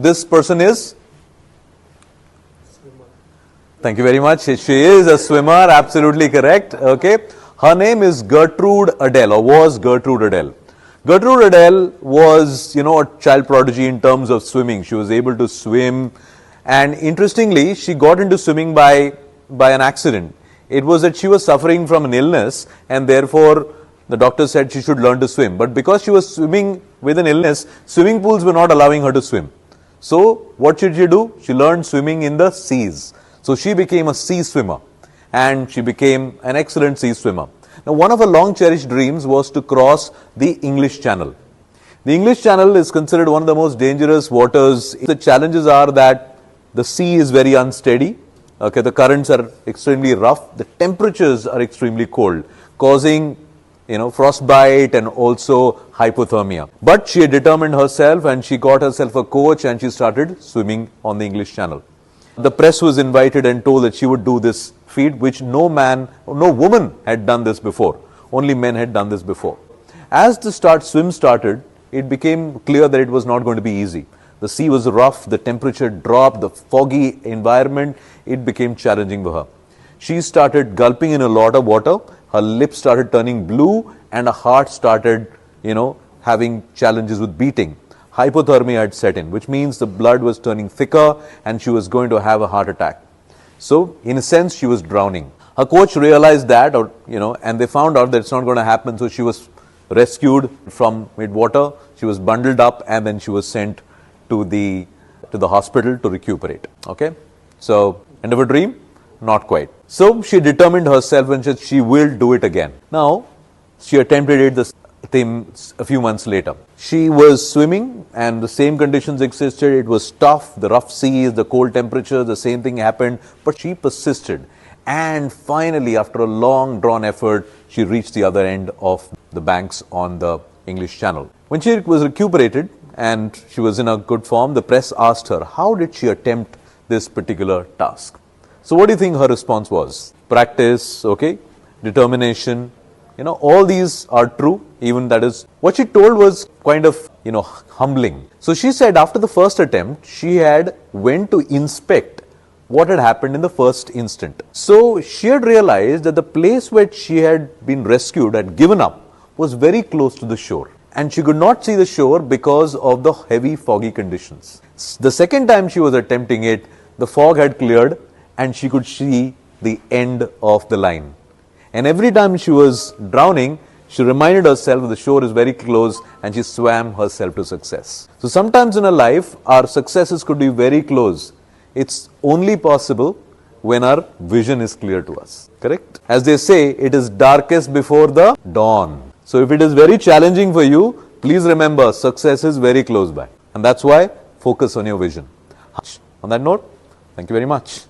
this person is? Thank you very much. She is a swimmer, absolutely correct. Okay. Her name is Gertrude Adele, or was Gertrude Adele. Gertrude Adele was, a child prodigy in terms of swimming. She was able to swim, and interestingly, she got into swimming by an accident. It was that she was suffering from an illness, and therefore the doctor said she should learn to swim. But because she was swimming with an illness, swimming pools were not allowing her to swim. So what should she do? She learned swimming in the seas. So she became a sea swimmer, and she became an excellent sea swimmer. Now, one of her long cherished dreams was to cross the English Channel. The English Channel is considered one of the most dangerous waters. The challenges are that the sea is very unsteady. Okay, the currents are extremely rough. The temperatures are extremely cold, causing frostbite and also hypothermia. But she had determined herself, and she got herself a coach, and she started swimming on the English Channel. The press was invited and told that she would do this feat, which no woman had done this before. Only men had done this before. As the swim started, it became clear that it was not going to be easy. The sea was rough, the temperature dropped, the foggy environment, it became challenging for her. She started gulping in a lot of water, her lips started turning blue, and her heart started, having challenges with beating. Hypothermia had set in, which means the blood was turning thicker and she was going to have a heart attack. So, in a sense, she was drowning. Her coach realized that, and they found out that it's not going to happen. So, she was rescued from mid-water. She was bundled up, and then she was sent to the hospital to recuperate. Okay. So, end of a dream? Not quite. So, she determined herself and said she will do it again. Now, she attempted it a few months later. She was swimming, and the same conditions existed. It was tough, the rough seas, the cold temperatures, the same thing happened, but she persisted. And finally, after a long drawn effort, she reached the other end of the banks on the English Channel. When she was recuperated and she was in a good form, the press asked her, how did she attempt this particular task? So what do you think her response was? Practice, okay, determination, all these are true. Even that is, what she told was kind of, humbling. So she said after the first attempt, she had went to inspect what had happened in the first instant. So she had realized that the place where she had been rescued, had given up, was very close to the shore. And she could not see the shore because of the heavy foggy conditions. The second time she was attempting it, the fog had cleared and she could see the end of the line. And every time she was drowning, she reminded herself that the shore is very close, and she swam herself to success. So sometimes in our life, our successes could be very close. It's only possible when our vision is clear to us. Correct? As they say, it is darkest before the dawn. So if it is very challenging for you, please remember success is very close by. And that's why focus on your vision. On that note, thank you very much.